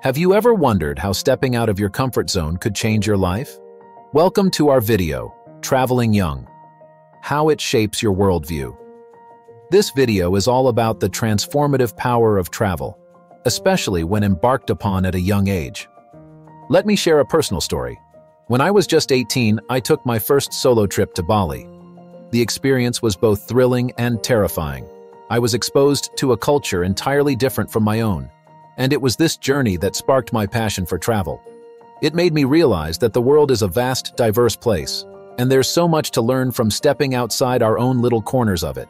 Have you ever wondered how stepping out of your comfort zone could change your life? Welcome to our video, Traveling Young: How It Shapes Your Worldview. This video is all about the transformative power of travel, especially when embarked upon at a young age. Let me share a personal story. When I was just 18, I took my first solo trip to Bali. The experience was both thrilling and terrifying. I was exposed to a culture entirely different from my own, and it was this journey that sparked my passion for travel. It made me realize that the world is a vast, diverse place, and there's so much to learn from stepping outside our own little corners of it.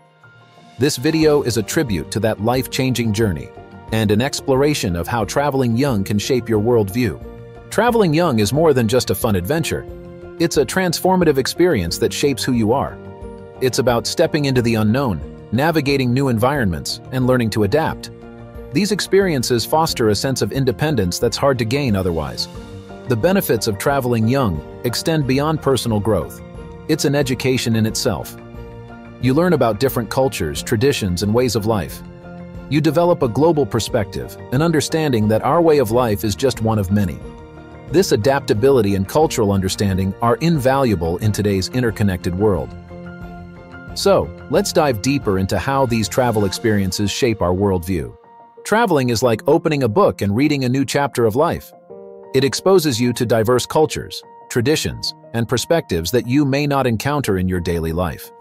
This video is a tribute to that life-changing journey, and an exploration of how traveling young can shape your worldview. Traveling young is more than just a fun adventure. It's a transformative experience that shapes who you are. It's about stepping into the unknown, navigating new environments, and learning to adapt. These experiences foster a sense of independence that's hard to gain otherwise. The benefits of traveling young extend beyond personal growth. It's an education in itself. You learn about different cultures, traditions, and ways of life. You develop a global perspective, an understanding that our way of life is just one of many. This adaptability and cultural understanding are invaluable in today's interconnected world. So, let's dive deeper into how these travel experiences shape our worldview. Traveling is like opening a book and reading a new chapter of life. It exposes you to diverse cultures, traditions, and perspectives that you may not encounter in your daily life.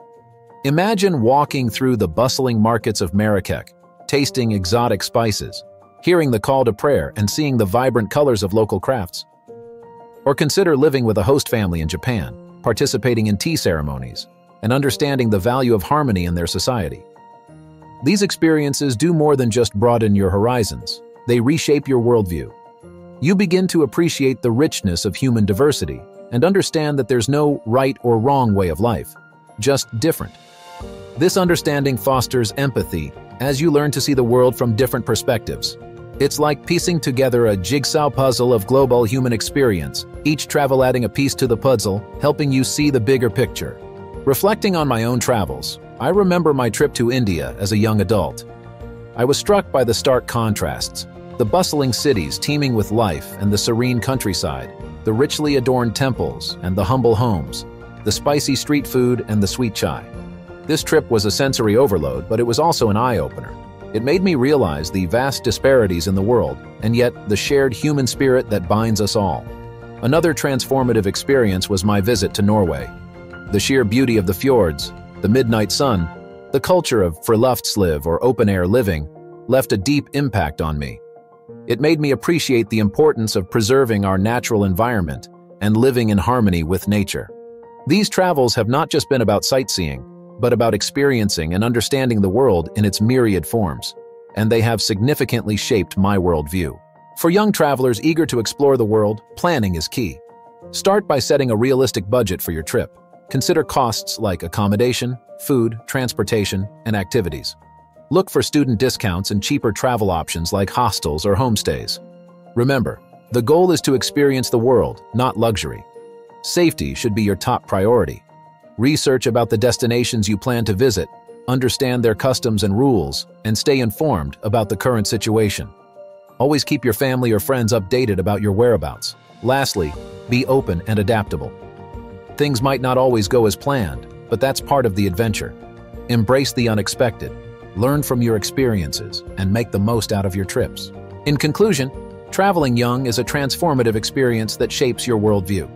Imagine walking through the bustling markets of Marrakech, tasting exotic spices, hearing the call to prayer, and seeing the vibrant colors of local crafts. Or consider living with a host family in Japan, participating in tea ceremonies, and understanding the value of harmony in their society. These experiences do more than just broaden your horizons. They reshape your worldview. You begin to appreciate the richness of human diversity and understand that there's no right or wrong way of life, just different. This understanding fosters empathy as you learn to see the world from different perspectives. It's like piecing together a jigsaw puzzle of global human experience, each travel adding a piece to the puzzle, helping you see the bigger picture. Reflecting on my own travels, I remember my trip to India as a young adult. I was struck by the stark contrasts: the bustling cities teeming with life and the serene countryside, the richly adorned temples and the humble homes, the spicy street food and the sweet chai. This trip was a sensory overload, but it was also an eye-opener. It made me realize the vast disparities in the world, and yet the shared human spirit that binds us all. Another transformative experience was my visit to Norway. The sheer beauty of the fjords, the midnight sun, the culture of friluftsliv or open-air living left a deep impact on me. It made me appreciate the importance of preserving our natural environment and living in harmony with nature. These travels have not just been about sightseeing, but about experiencing and understanding the world in its myriad forms, and they have significantly shaped my worldview. For young travelers eager to explore the world, planning is key. Start by setting a realistic budget for your trip. Consider costs like accommodation, food, transportation, and activities. Look for student discounts and cheaper travel options like hostels or homestays. Remember, the goal is to experience the world, not luxury. Safety should be your top priority. Research about the destinations you plan to visit, understand their customs and rules, and stay informed about the current situation. Always keep your family or friends updated about your whereabouts. Lastly, be open and adaptable. Things might not always go as planned, but that's part of the adventure. Embrace the unexpected, learn from your experiences, and make the most out of your trips. In conclusion, traveling young is a transformative experience that shapes your worldview.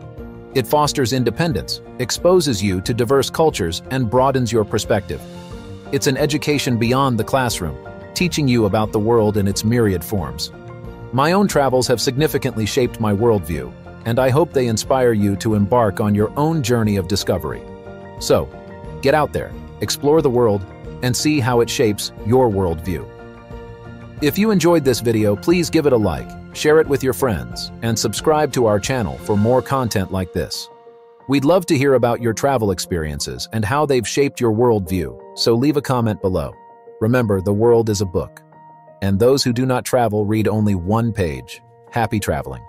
It fosters independence, exposes you to diverse cultures, and broadens your perspective. It's an education beyond the classroom, teaching you about the world in its myriad forms. My own travels have significantly shaped my worldview, and I hope they inspire you to embark on your own journey of discovery. So, get out there, explore the world, and see how it shapes your worldview. If you enjoyed this video, please give it a like, share it with your friends, and subscribe to our channel for more content like this. We'd love to hear about your travel experiences and how they've shaped your worldview, so leave a comment below. Remember, the world is a book, and those who do not travel read only one page. Happy traveling.